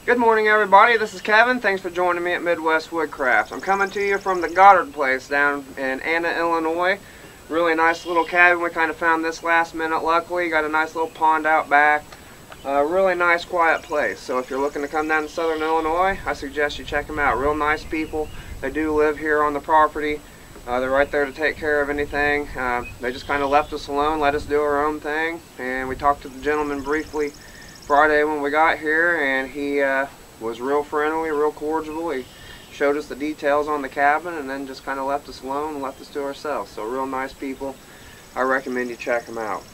Good morning, everybody. This is Kevin. Thanks for joining me at Midwest Woodcraft. I'm coming to you from the Goddard place down in Anna, Illinois. Really nice little cabin. We kind of found this last minute, luckily. Got a nice little pond out back. Really nice, quiet place. So if you're looking to come down to Southern Illinois, I suggest you check them out. Real nice people. They do live here on the property. They're right there to take care of anything. They just kind of left us alone, let us do our own thing. And we talked to the gentleman briefly Friday when we got here, and he was real friendly, real cordial. He showed us the details on the cabin and then just kind of left us alone and left us to ourselves. So real nice people. I recommend you check them out.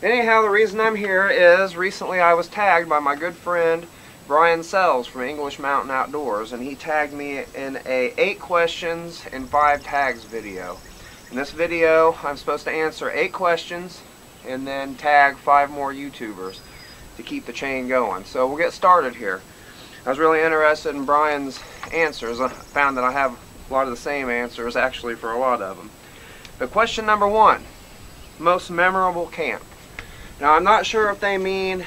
Anyhow, the reason I'm here is recently I was tagged by my good friend Brian Sells from English Mountain Outdoors, and he tagged me in a 8 questions and 5 tags video. In this video I'm supposed to answer 8 questions and then tag 5 more YouTubers to keep the chain going. So we'll get started here. I was really interested in Brian's answers. I found that I have a lot of the same answers actually for a lot of them. But question number 1, most memorable camp. Now I'm not sure if they mean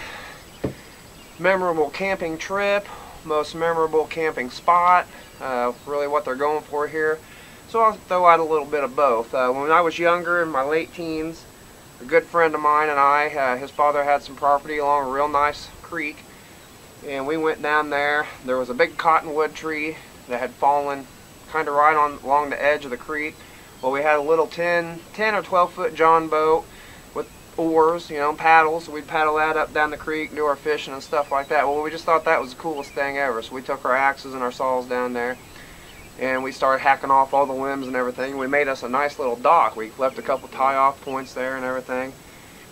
memorable camping trip, most memorable camping spot, really what they're going for here. So I'll throw out a little bit of both. When I was younger, in my late teens, a good friend of mine and I, his father had some property along a real nice creek, and we went down there. There was a big cottonwood tree that had fallen kind of right along the edge of the creek. Well, we had a little 10 or 12 foot john boat with oars, paddles. So we'd paddle that up down the creek, do our fishing and stuff like that. Well, we just thought that was the coolest thing ever. So we took our axes and our saws down there, and we started hacking off all the limbs and everything. We made us a nice little dock. We left a couple tie-off points there and everything.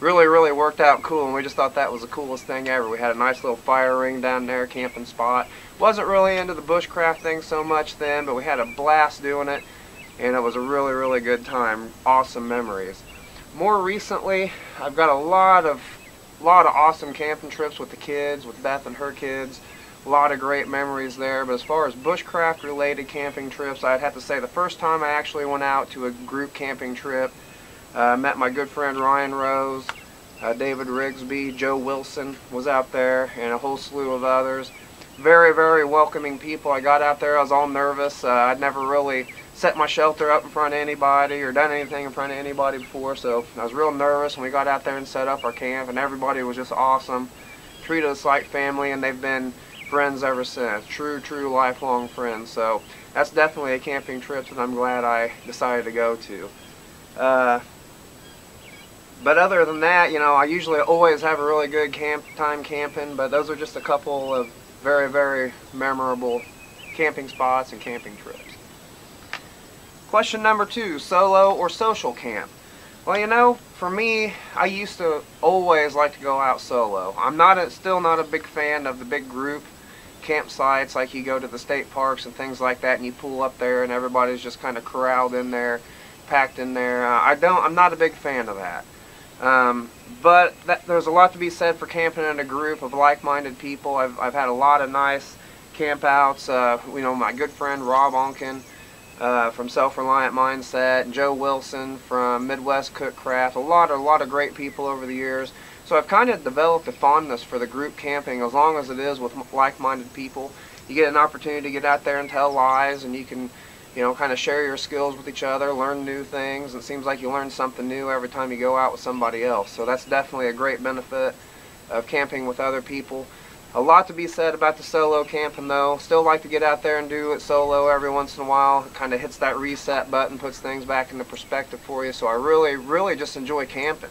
Really worked out cool, and we just thought that was the coolest thing ever. We had a nice little fire ring down there, camping spot. Wasn't really into the bushcraft thing so much then, but we had a blast doing it, and it was a really good time. Awesome memories. More recently, I've got a lot of awesome camping trips with the kids, with Beth and her kids. A lot of great memories there. But as far as bushcraft related camping trips, I'd have to say the first time I actually went out to a group camping trip, met my good friend Ryan Rose, David Rigsby, Joe Wilson was out there, and a whole slew of others. Very welcoming people. I got out there, I was all nervous. I'd never really set my shelter up in front of anybody or done anything in front of anybody before, so I was real nervous when we got out there and set up our camp, and everybody was just awesome. Treated us like family, and they've been friends ever since. True lifelong friends. So that's definitely a camping trip that I'm glad I decided to go to. But other than that, I usually always have a really good time camping, but those are just a couple of very memorable camping spots and camping trips. Question number 2, solo or social camp? Well, for me, I used to always like to go out solo. I'm still not a big fan of the big group campsites, like you go to the state parks and things like that, and you pull up there and everybody's just kind of corralled in there, packed in there. I'm not a big fan of that. But there's a lot to be said for camping in a group of like-minded people. I've had a lot of nice campouts. My good friend Rob Onken from Self-Reliant Mindset, and Joe Wilson from Midwest Cookcraft. A lot of great people over the years. So I've kind of developed a fondness for the group camping, as long as it is with like-minded people. You get an opportunity to get out there and tell lies, and you can kind of share your skills with each other, learn new things. It seems like you learn something new every time you go out with somebody else. So that's definitely a great benefit of camping with other people. A lot to be said about the solo camping though. Still like to get out there and do it solo every once in a while. It kind of hits that reset button, puts things back into perspective for you. So I really just enjoy camping.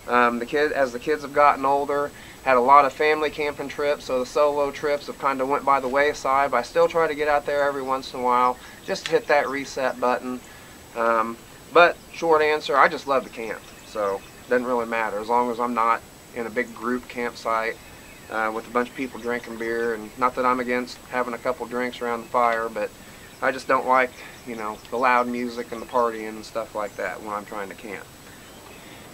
As the kids have gotten older, had a lot of family camping trips, so the solo trips have kind of went by the wayside, but I still try to get out there every once in a while, just to hit that reset button. But short answer, I just love to camp, so it doesn't really matter, as long as I'm not in a big group campsite with a bunch of people drinking beer. And not that I'm against having a couple drinks around the fire, but I just don't like, the loud music and the partying and stuff like that when I'm trying to camp.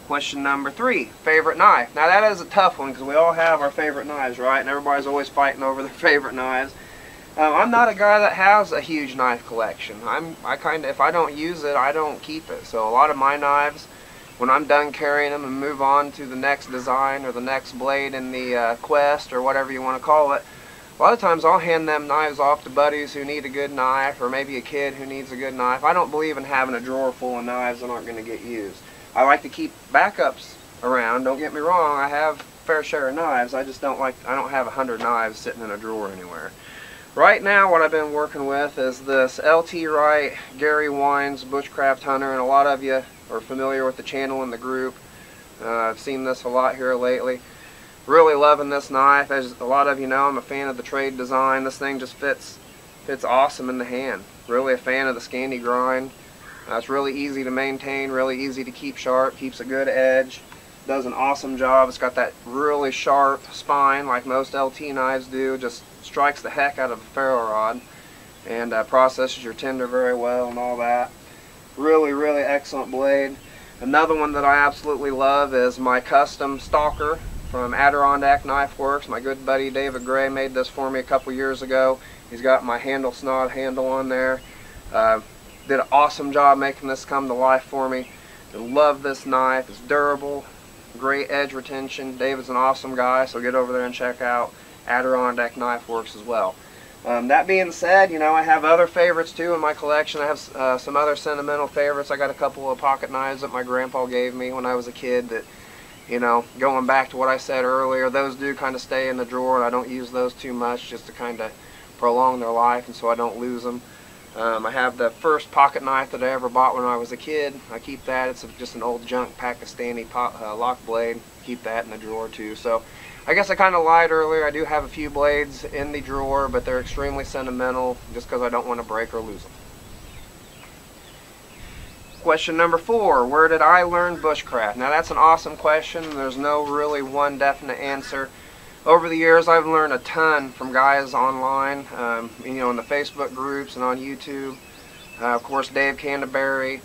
Question number 3, favorite knife. Now that is a tough one, because we all have our favorite knives, right? And everybody's always fighting over their favorite knives. I'm not a guy that has a huge knife collection. If I don't use it, I don't keep it. So a lot of my knives, when I'm done carrying them and move on to the next design or the next blade in the quest or whatever you want to call it, a lot of times I'll hand them knives off to buddies who need a good knife, or maybe a kid who needs a good knife. I don't believe in having a drawer full of knives that aren't going to get used. I like to keep backups around. Don't get me wrong, I have a fair share of knives. I just don't have 100 knives sitting in a drawer anywhere. Right now what I've been working with is this LT Wright Gary Wines Bushcraft Hunter, and a lot of you are familiar with the channel and the group. I've seen this a lot here lately. Really loving this knife. As a lot of you know, I'm a fan of the trade design. This thing just fits awesome in the hand. Really a fan of the Scandi grind. It's really easy to maintain, really easy to keep sharp, keeps a good edge, does an awesome job. It's got that really sharp spine like most LT knives do, just strikes the heck out of a ferro rod, and processes your tinder very well and all that. Really, really excellent blade. Another one that I absolutely love is my custom stalker from Adirondack Knife Works. My good buddy David Gray made this for me a couple years ago. He's got my handle snod handle on there. Did an awesome job making this come to life for me. I love this knife. It's durable, great edge retention. David's an awesome guy, so get over there and check out Adirondack Knife Works as well. That being said, you know, I have other favorites too in my collection. I have some other sentimental favorites. I got a couple of pocket knives that my grandpa gave me when I was a kid that, you know, going back to what I said earlier, those do kind of stay in the drawer, and I don't use those too much just to kind of prolong their life and so I don't lose them. I have the first pocket knife that I ever bought when I was a kid. I keep that. It's just an old junk Pakistani lock blade. Keep that in the drawer too. So I guess I kind of lied earlier. I do have a few blades in the drawer, but they're extremely sentimental just because I don't want to break or lose them. Question number 4, where did I learn bushcraft? Now that's an awesome question. There's no really one definite answer. Over the years I've learned a ton from guys online, you know, in the Facebook groups and on YouTube. Of course Dave Canterbury,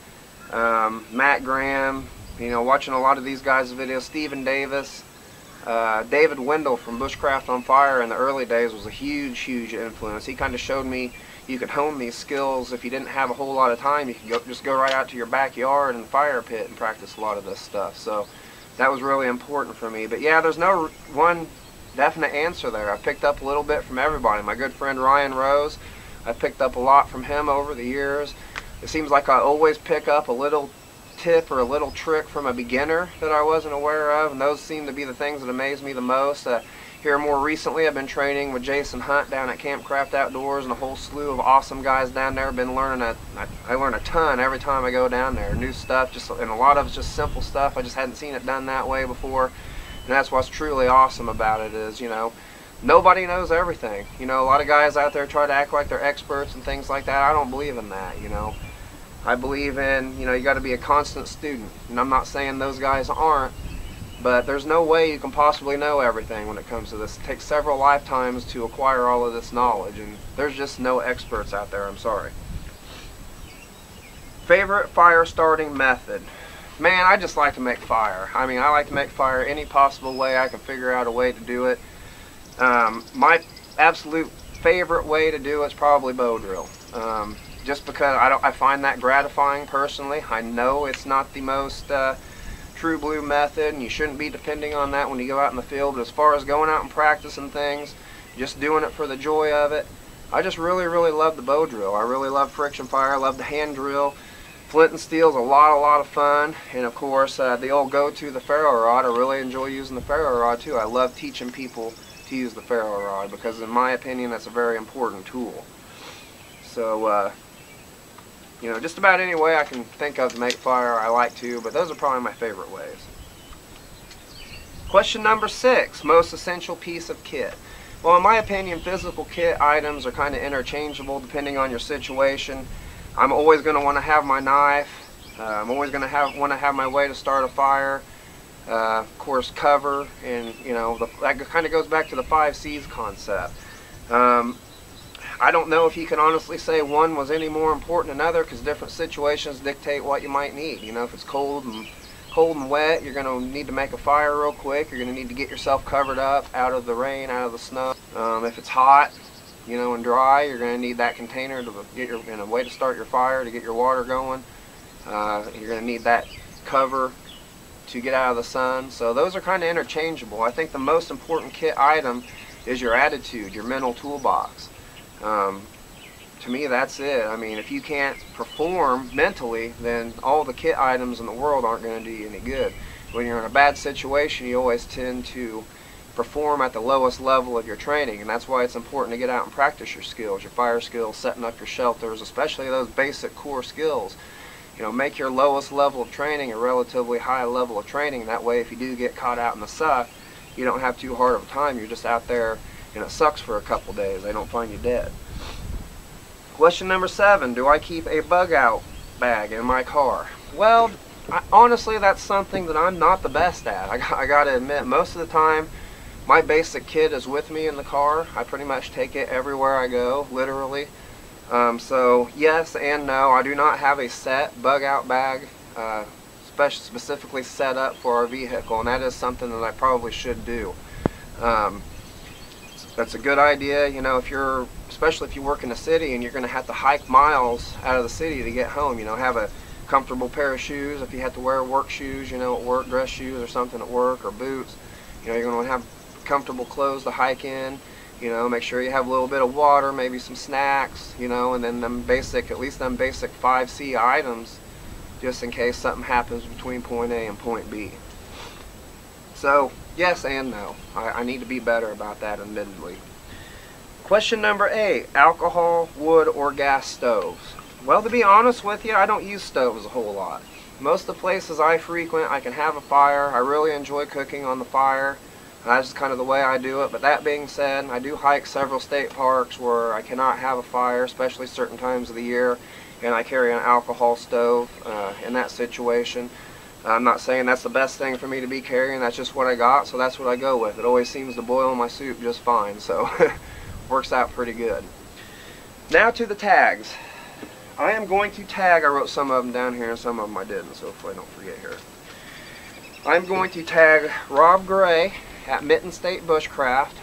Matt Graham, you know, watching a lot of these guys' videos, Stephen Davis. David Wendell from Bushcraft on Fire in the early days was a huge influence. He kind of showed me you could hone these skills if you didn't have a whole lot of time. You could just go right out to your backyard and fire pit and practice a lot of this stuff. So that was really important for me. But yeah, there's no one definite answer there. I picked up a little bit from everybody. My good friend Ryan Rose, I picked up a lot from him over the years. It seems like I always pick up a little tip or a little trick from a beginner that I wasn't aware of, and those seem to be the things that amaze me the most. Here more recently I've been training with Jason Hunt down at Campcraft Outdoors, and a whole slew of awesome guys down there. Been learning I learn a ton every time I go down there. New stuff, and a lot of it's just simple stuff. I just hadn't seen it done that way before, and that's what's truly awesome about it is, you know, nobody knows everything. You know, a lot of guys out there try to act like they're experts and things like that. I don't believe in that, you know. I believe in, you know, you got to be a constant student, and I'm not saying those guys aren't, but there's no way you can possibly know everything when it comes to this. It takes several lifetimes to acquire all of this knowledge, and there's just no experts out there, I'm sorry. Favorite fire starting method? Man, I just like to make fire. I mean, I like to make fire any possible way I can figure out a way to do it. My absolute favorite way to do it is probably bow drill. Just because I find that gratifying personally. I know it's not the most true blue method, and you shouldn't be depending on that when you go out in the field, but as far as going out and practicing things, just doing it for the joy of it, I just really love the bow drill. I really love friction fire. I love the hand drill. Flint and steel's a lot of fun, and of course the old go-to, the ferro rod. I really enjoy using the ferro rod too. I love teaching people to use the ferro rod because in my opinion that's a very important tool. So you know, just about any way I can think of to make fire I like to, but those are probably my favorite ways. Question number 6, most essential piece of kit. Well, in my opinion, physical kit items are kind of interchangeable depending on your situation. I'm always going to want to have my knife. I'm always going to want to have my way to start a fire. Of course, cover, and you know, that kind of goes back to the 5 C's concept. I don't know if you can honestly say one was any more important than another because different situations dictate what you might need. You know, if it's cold and wet, you're going to need to make a fire real quick. You're going to need to get yourself covered up out of the rain, out of the snow. If it's hot, you know, and dry, you're going to need that container to get a way to start your fire, to get your water going. You're going to need that cover to get out of the sun. So those are kind of interchangeable. I think the most important kit item is your attitude, your mental toolbox. To me, that's it. I mean, if you can't perform mentally, then all the kit items in the world aren't going to do you any good. When you're in a bad situation, you always tend to perform at the lowest level of your training, and that's why it's important to get out and practice your skills, your fire skills, setting up your shelters, especially those basic core skills. You know, make your lowest level of training a relatively high level of training. That way, if you do get caught out in the suck, you don't have too hard of a time. You're just out there and it sucks for a couple days. They don't find you dead. Question number 7, do I keep a bug out bag in my car? Well, honestly, that's something that I'm not the best at. I gotta admit, most of the time my basic kit is with me in the car. I pretty much take it everywhere I go, literally. So yes and no, I do not have a set bug out bag specifically set up for our vehicle, and that is something that I probably should do. That's a good idea, you know, especially if you work in the city and you're going to have to hike miles out of the city to get home. You know, have a comfortable pair of shoes if you have to wear work shoes, you know, at work, dress shoes or something at work, or boots. You know, you're going to have comfortable clothes to hike in. You know, make sure you have a little bit of water, maybe some snacks, you know, and then at least them basic 5C items, just in case something happens between point A and point B. So, yes and no. I need to be better about that, admittedly. Question number 8, alcohol, wood, or gas stoves. Well, to be honest with you, I don't use stoves a whole lot. Most of the places I frequent, I can have a fire. I really enjoy cooking on the fire. That's just kind of the way I do it. But that being said, I do hike several state parks where I cannot have a fire, especially certain times of the year, and I carry an alcohol stove in that situation. I'm not saying that's the best thing for me to be carrying. That's just what I got, so that's what I go with. It always seems to boil my soup just fine, so works out pretty good. Now to the tags. I am going to tag, I wrote some of them down here and some of them I didn't, so hopefully I don't forget here. I'm going to tag Rob Gray at Mitten State Bushcraft.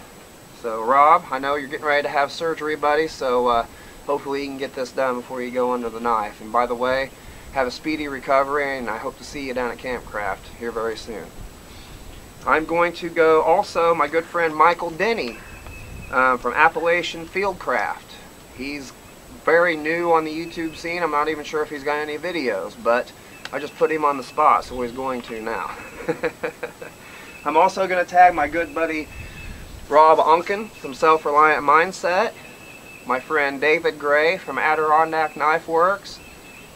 So Rob, I know you're getting ready to have surgery, buddy, so hopefully you can get this done before you go under the knife. And by the way, have a speedy recovery, and I hope to see you down at Campcraft here very soon. I'm going to go also my good friend Michael Denny from Appalachian Fieldcraft. He's very new on the YouTube scene. I'm not even sure if he's got any videos, but I just put him on the spot, so he's going to now. I'm also going to tag my good buddy Rob Unken from Self-Reliant Mindset, my friend David Gray from Adirondack Knife Works,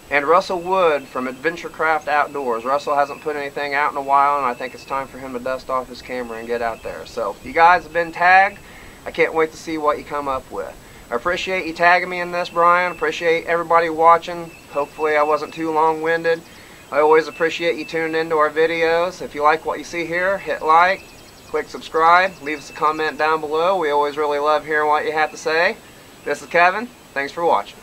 and Russell Wood from AdventureCraft Outdoors. Russell hasn't put anything out in a while, and I think it's time for him to dust off his camera and get out there. So you guys have been tagged. I can't wait to see what you come up with. I appreciate you tagging me in this, Brian. Appreciate everybody watching. Hopefully I wasn't too long-winded. I always appreciate you tuning into our videos. If you like what you see here, hit like, click subscribe, leave us a comment down below. We always really love hearing what you have to say. This is Kevin. Thanks for watching.